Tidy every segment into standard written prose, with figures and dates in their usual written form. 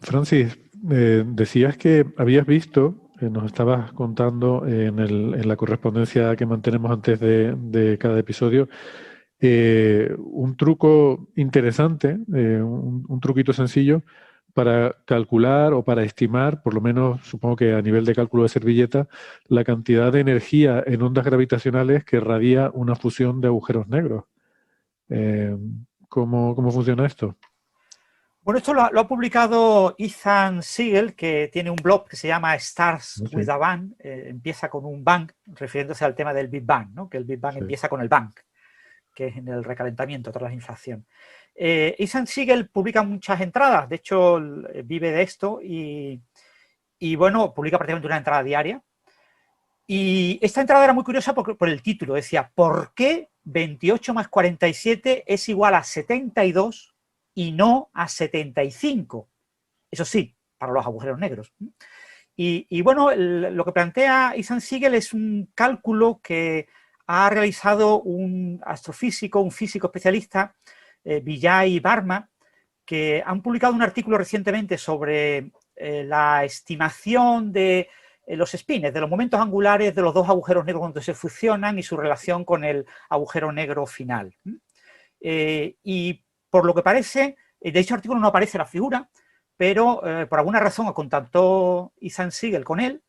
Francis, decías que habías visto, nos estabas contando en la correspondencia que mantenemos antes de cada episodio, un truco interesante, un truquito sencillo para calcular o para estimar, por lo menos supongo que a nivel de cálculo de servilleta, la cantidad de energía en ondas gravitacionales que radia una fusión de agujeros negros. Eh, ¿Cómo funciona esto? Bueno, esto lo ha publicado Ethan Siegel, que tiene un blog que se llama Stars No with sé. a Bang, empieza con un bang, refiriéndose al tema del Big Bang, ¿no? Que el Big Bang Sí. empieza con el bang, que es en el recalentamiento tras la inflación. Ethan Siegel publica muchas entradas, de hecho vive de esto y bueno, publica prácticamente una entrada diaria. Y esta entrada era muy curiosa por el título, decía, ¿por qué 28 más 47 es igual a 72 y no a 75? Eso sí, para los agujeros negros. Y bueno, lo que plantea Ethan Siegel es un cálculo que ha realizado un astrofísico, un físico especialista, Vijay Varma, que han publicado un artículo recientemente sobre la estimación de los spins, de los momentos angulares de los dos agujeros negros cuando se fusionan y su relación con el agujero negro final. Y por lo que parece, de dicho artículo no aparece la figura, pero por alguna razón contactó Ethan Siegel con él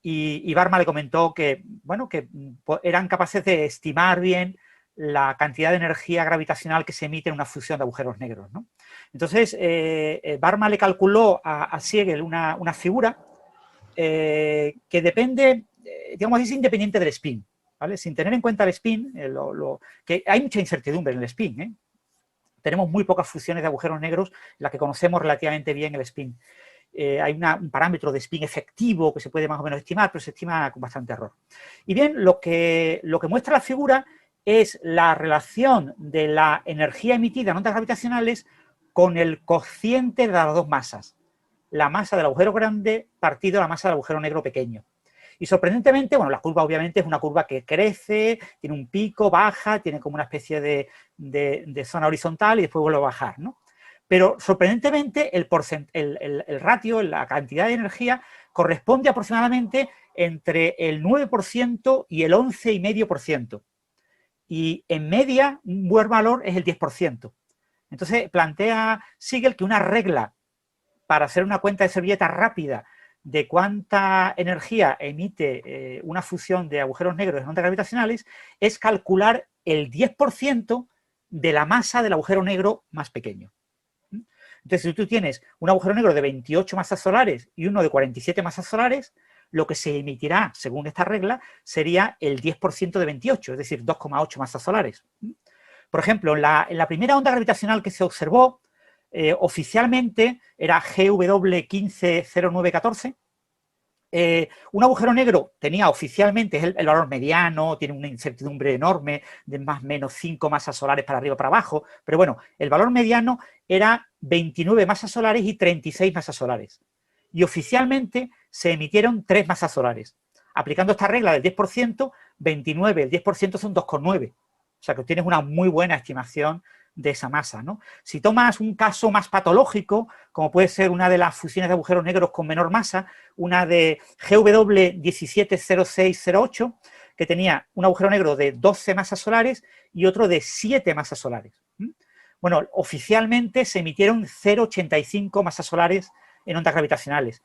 y Varma le comentó que, bueno, que eran capaces de estimar bien la cantidad de energía gravitacional que se emite en una fusión de agujeros negros, ¿no? Entonces, Varma le calculó a Siegel una figura que depende, digamos, es independiente del spin, ¿vale? Sin tener en cuenta el spin, que hay mucha incertidumbre en el spin, ¿eh? Tenemos muy pocas fusiones de agujeros negros, las que conocemos relativamente bien el spin. Hay un parámetro de spin efectivo que se puede más o menos estimar, pero se estima con bastante error. Y bien, lo que muestra la figura es la relación de la energía emitida en ondas gravitacionales con el cociente de las dos masas. La masa del agujero grande partido la masa del agujero negro pequeño. Y sorprendentemente, bueno, la curva obviamente es una curva que crece, tiene un pico, baja, tiene como una especie de zona horizontal y después vuelve a bajar, ¿no? Pero sorprendentemente el ratio, la cantidad de energía corresponde aproximadamente entre el 9% y el 11,5%. Y en media un buen valor es el 10%. Entonces plantea Siegel que una regla para hacer una cuenta de servilleta rápida de cuánta energía emite una fusión de agujeros negros en ondas gravitacionales es calcular el 10% de la masa del agujero negro más pequeño. Entonces, si tú tienes un agujero negro de 28 masas solares y uno de 47 masas solares, lo que se emitirá, según esta regla, sería el 10% de 28, es decir, 2,8 masas solares. Por ejemplo, en la primera onda gravitacional que se observó, oficialmente era GW150914. Un agujero negro tenía oficialmente el valor mediano, tiene una incertidumbre enorme de más o menos 5 masas solares para arriba o para abajo, pero bueno, el valor mediano era 29 masas solares y 36 masas solares. Y oficialmente se emitieron 3 masas solares. Aplicando esta regla del 10%, 29, el 10% son 2,9. O sea que tienes una muy buena estimación de esa masa, ¿no? Si tomas un caso más patológico, como puede ser una de las fusiones de agujeros negros con menor masa, una de GW170608, que tenía un agujero negro de 12 masas solares y otro de 7 masas solares. Bueno, oficialmente se emitieron 0,85 masas solares en ondas gravitacionales.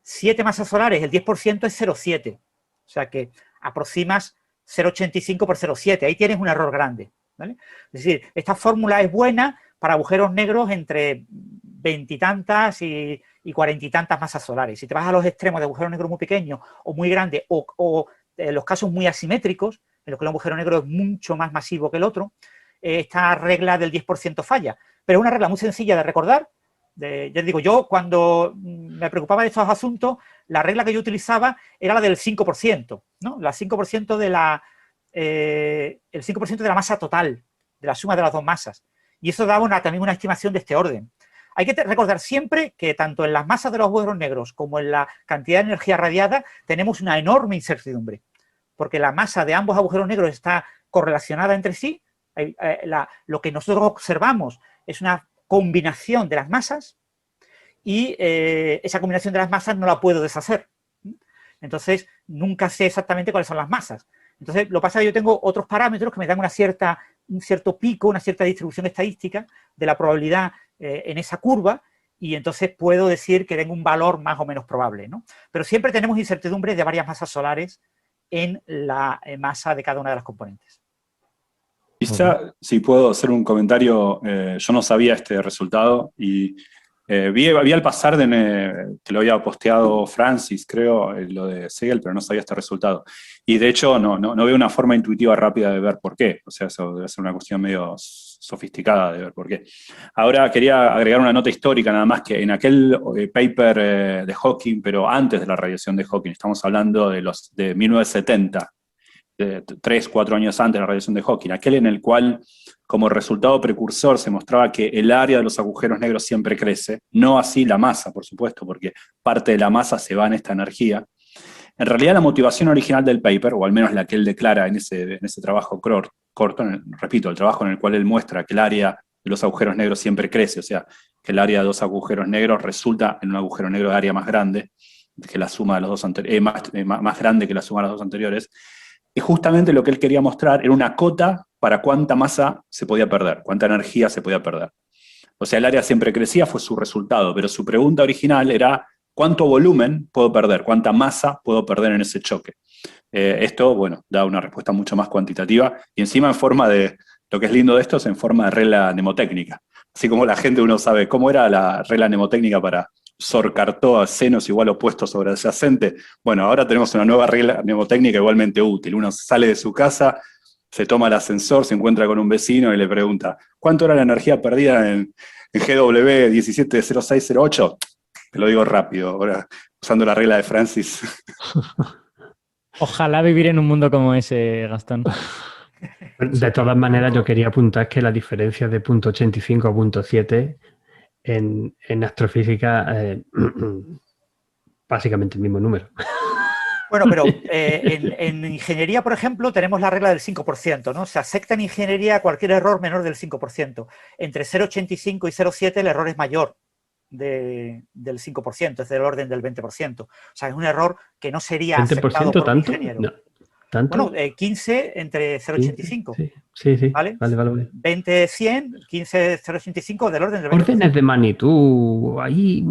7 masas solares, el 10% es 0,7. O sea que aproximas 0,85 por 0,7. Ahí tienes un error grande, ¿vale? Es decir, esta fórmula es buena para agujeros negros entre veintitantas y 40 y tantas masas solares. Si te vas a los extremos de agujeros negros muy pequeños o muy grandes o los casos muy asimétricos, en los que el agujero negro es mucho más masivo que el otro, esta regla del 10% falla. Pero es una regla muy sencilla de recordar. Ya digo, yo cuando me preocupaba de estos asuntos, la regla que yo utilizaba era la del 5%, ¿no? El 5% de la masa total, de la suma de las dos masas. Y eso daba también una estimación de este orden. Hay que recordar siempre que tanto en las masas de los agujeros negros como en la cantidad de energía radiada tenemos una enorme incertidumbre, porque la masa de ambos agujeros negros está correlacionada entre sí. Lo que nosotros observamos es una combinación de las masas y esa combinación de las masas no la puedo deshacer. Entonces, nunca sé exactamente cuáles son las masas. Entonces, lo que pasa es que yo tengo otros parámetros que me dan un cierto pico, una cierta distribución estadística de la probabilidad en esa curva, y entonces puedo decir que tengo un valor más o menos probable, ¿no? Pero siempre tenemos incertidumbres de varias masas solares en la masa de cada una de las componentes. Quizá, si puedo hacer un comentario, yo no sabía este resultado y vi al pasar que lo había posteado Francis, creo, lo de Siegel, pero no sabía este resultado. Y de hecho no veo una forma intuitiva rápida de ver por qué. O sea, eso debe ser una cuestión medio sofisticada de ver por qué. Ahora quería agregar una nota histórica nada más, que en aquel paper de Hawking, pero antes de la radiación de Hawking, estamos hablando de 1970, 3, 4 años antes de la radiación de Hawking, aquel en el cual como resultado precursor se mostraba que el área de los agujeros negros siempre crece, no así la masa, por supuesto, porque parte de la masa se va en esta energía. En realidad la motivación original del paper, o al menos la que él declara en ese trabajo corto, repito, el trabajo en el cual él muestra que el área de los agujeros negros siempre crece, o sea, que el área de dos agujeros negros resulta en un agujero negro de área más grande que la suma de los dos más grande que la suma de los dos anteriores. Y justamente lo que él quería mostrar era una cota para cuánta masa se podía perder, cuánta energía se podía perder. O sea, el área siempre crecía, fue su resultado, pero su pregunta original era ¿cuánto volumen puedo perder? ¿Cuánta masa puedo perder en ese choque? Esto, bueno, da una respuesta mucho más cuantitativa y encima en forma de, lo que es lindo de esto es en forma de regla mnemotécnica. Así como la gente uno sabe cómo era la regla mnemotécnica para Sor-Cartó, senos igual opuestos sobre adyacente. Bueno, ahora tenemos una nueva regla mnemotécnica igualmente útil. Uno sale de su casa, se toma el ascensor, se encuentra con un vecino y le pregunta, ¿cuánto era la energía perdida en GW 170608? Te lo digo rápido, ahora usando la regla de Francis. Ojalá vivir en un mundo como ese, Gastón. De todas maneras, yo quería apuntar que la diferencia de 0.85 a 0.7 en astrofísica básicamente el mismo número. Bueno, pero en ingeniería, por ejemplo, tenemos la regla del 5%, ¿no? Se acepta en ingeniería cualquier error menor del 5%. Entre 0,85 y 0,7 el error es mayor del 5%, es del orden del 20%. O sea, es un error que no sería aceptado por un ingeniero. No, ¿tanto? Bueno, 15 entre 0,85. Sí. ¿Vale? Vale. 20, 100, 15, 0,85 del orden del 20%. Órdenes de magnitud, ahí...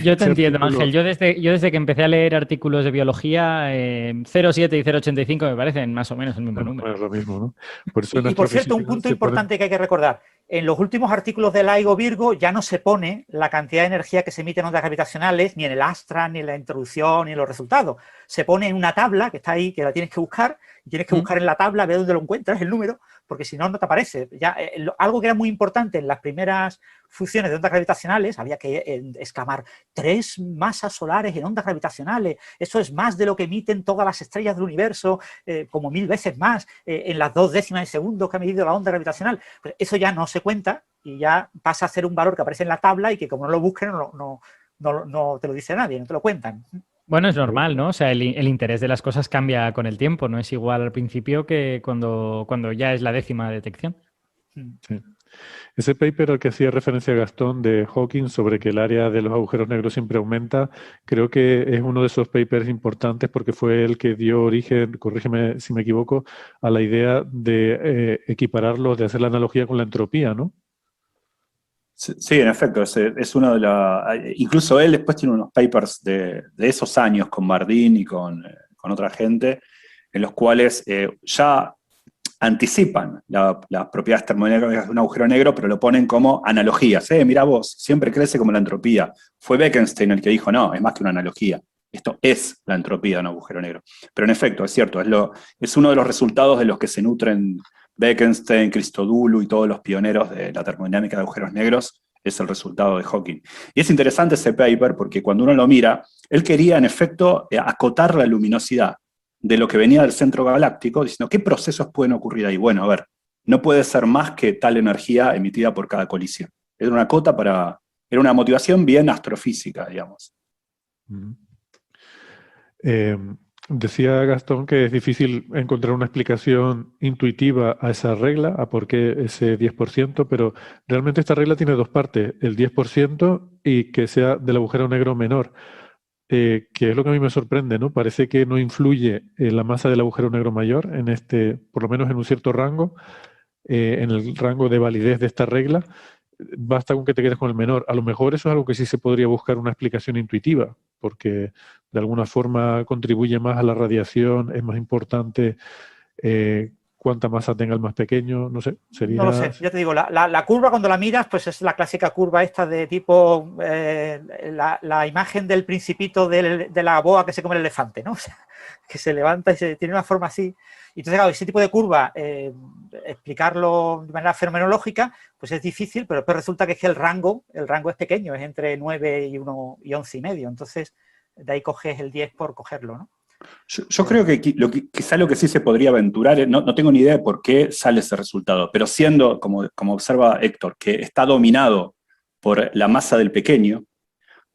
Yo te entiendo, Ángel. Yo desde que empecé a leer artículos de biología, 0,7 y 0,85 me parecen más o menos el mismo número. Es lo mismo, ¿no? Por eso y por cierto, un punto importante que hay que recordar. En los últimos artículos de LIGO Virgo ya no se pone la cantidad de energía que se emite en ondas gravitacionales, ni en el Astra, ni en la introducción, ni en los resultados. Se pone en una tabla que está ahí, que la tienes que buscar, y tienes que buscar en la tabla, ver dónde lo encuentras, el número, porque si no, no te aparece. Ya, algo que era muy importante en las primeras fusiones de ondas gravitacionales, había que exclamar 3 masas solares en ondas gravitacionales, eso es más de lo que emiten todas las estrellas del universo, como 1000 veces más, en las 2 décimas de segundo que ha medido la onda gravitacional. Pues eso ya no se cuenta y ya pasa a ser un valor que aparece en la tabla y que como no lo busquen no te lo dice nadie, no te lo cuentan. Bueno, es normal, ¿no? O sea, el interés de las cosas cambia con el tiempo, no es igual al principio que cuando ya es la 10ª detección. Sí. Ese paper al que hacía referencia Gastón de Hawking sobre que el área de los agujeros negros siempre aumenta, creo que es uno de esos papers importantes porque fue el que dio origen, corrígeme si me equivoco, a la idea de equipararlo, de hacer la analogía con la entropía, ¿no? Sí, en efecto, es uno de los... Incluso él después tiene unos papers de esos años con Bardeen y con otra gente, en los cuales ya anticipan las propiedades termodinámicas de un agujero negro, pero lo ponen como analogías. Mirá vos, siempre crece como la entropía. Fue Bekenstein el que dijo, no, es más que una analogía. Esto es la entropía de un agujero negro. Pero en efecto, es cierto, es uno de los resultados de los que se nutren Bekenstein, Christodoulou y todos los pioneros de la termodinámica de agujeros negros, es el resultado de Hawking. Y es interesante ese paper porque cuando uno lo mira, él quería en efecto acotar la luminosidad de lo que venía del centro galáctico, diciendo, ¿qué procesos pueden ocurrir ahí? Bueno, a ver, no puede ser más que tal energía emitida por cada colisión. Era una cota era una motivación bien astrofísica, digamos. Decía Gastón que es difícil encontrar una explicación intuitiva a esa regla, a por qué ese 10%, pero realmente esta regla tiene dos partes, el 10% y que sea del agujero negro menor, que es lo que a mí me sorprende, ¿no? Parece que no influye la masa del agujero negro mayor en este, por lo menos en un cierto rango, en el rango de validez de esta regla. Basta con que te quedes con el menor. A lo mejor eso es algo que sí se podría buscar una explicación intuitiva, porque de alguna forma contribuye más a la radiación, es más importante cuánta masa tenga el más pequeño, no sé, sería... No lo sé, ya te digo, la curva cuando la miras, pues es la clásica curva esta de tipo la imagen del principito de la boa que se come el elefante, ¿no? O sea, que se levanta y tiene una forma así. Y entonces, claro, ese tipo de curva, explicarlo de manera fenomenológica, pues es difícil, pero después resulta que es que el rango es pequeño, es entre 9 y 1 y 11,5. Entonces, de ahí coges el 10 por cogerlo, ¿no? Yo creo que quizá lo que sí se podría aventurar, no tengo ni idea de por qué sale ese resultado, pero siendo, como observa Héctor, que está dominado por la masa del pequeño,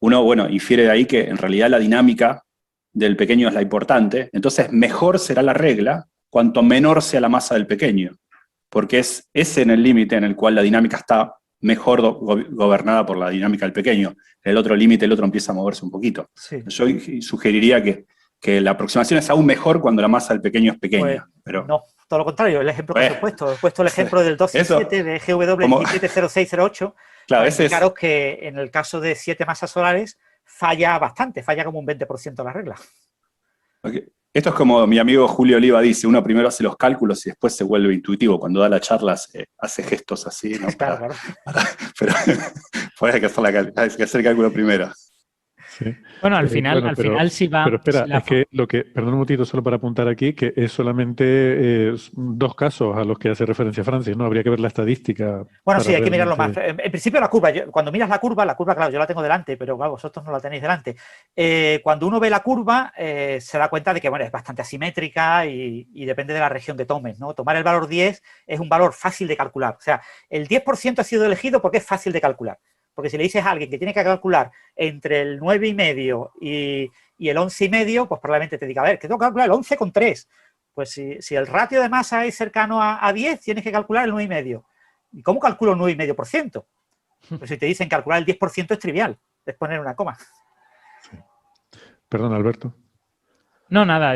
uno, bueno, infiere de ahí que en realidad la dinámica del pequeño es la importante, entonces mejor será la regla cuanto menor sea la masa del pequeño, porque es ese en el límite en el cual la dinámica está mejor gobernada por la dinámica del pequeño. En el otro límite, el otro empieza a moverse un poquito. Sí. Yo sugeriría que la aproximación es aún mejor cuando la masa del pequeño es pequeña. Pues, pero no, todo lo contrario, el ejemplo que os he puesto el ejemplo del 2 y 7 de GW 170608, claro, para indicaros que en el caso de 7 masas solares falla bastante, falla como un 20% la regla. Okay. Esto es como mi amigo Julio Oliva dice, uno primero hace los cálculos y después se vuelve intuitivo. Cuando da la charla hace gestos así, ¿no? Claro. Pero hay que hacer el cálculo primero. Sí. Bueno, al final sí va... Pero espera, si es que perdón un momentito solo para apuntar aquí, que es solamente dos casos a los que hace referencia Francis, ¿no? Habría que ver la estadística. Bueno, sí, hay que mirarlo más. En principio la curva, cuando miras la curva, claro, yo la tengo delante, pero claro, vosotros no la tenéis delante. Cuando uno ve la curva, se da cuenta de que, bueno, es bastante asimétrica y depende de la región que tomes, ¿no? Tomar el valor 10 es un valor fácil de calcular. O sea, el 10% ha sido elegido porque es fácil de calcular. Porque si le dices a alguien que tiene que calcular entre el 9,5 y el 11,5, pues probablemente te diga, a ver, que tengo que calcular el 11,3. Pues si el ratio de masa es cercano a 10, tienes que calcular el 9,5. ¿Y cómo calculo el 9,5%? Pues si te dicen calcular el 10% es trivial, es poner una coma. Sí. Perdón, Alberto. No, nada,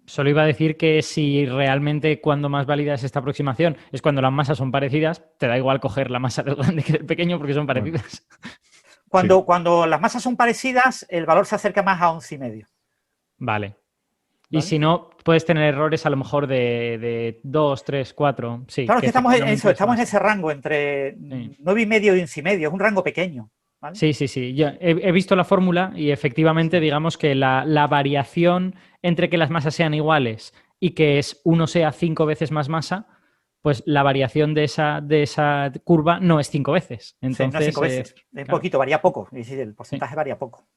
solo iba a decir que si realmente cuando más válida es esta aproximación es cuando las masas son parecidas, te da igual coger la masa del grande que del pequeño porque son parecidas. Cuando las masas son parecidas, el valor se acerca más a 11,5. Vale. Y si no, puedes tener errores a lo mejor de 2, 3, 4. Sí, claro, que estamos en ese rango entre 9,5 y 11,5. Es un rango pequeño. ¿Vale? Sí. Yo he visto la fórmula y efectivamente digamos que la variación entre que las masas sean iguales y que uno sea 5 veces más masa, pues la variación de esa curva no es 5 veces. Entonces, no es 5 veces. Es poquito, varía poco. Es decir, el porcentaje varía poco.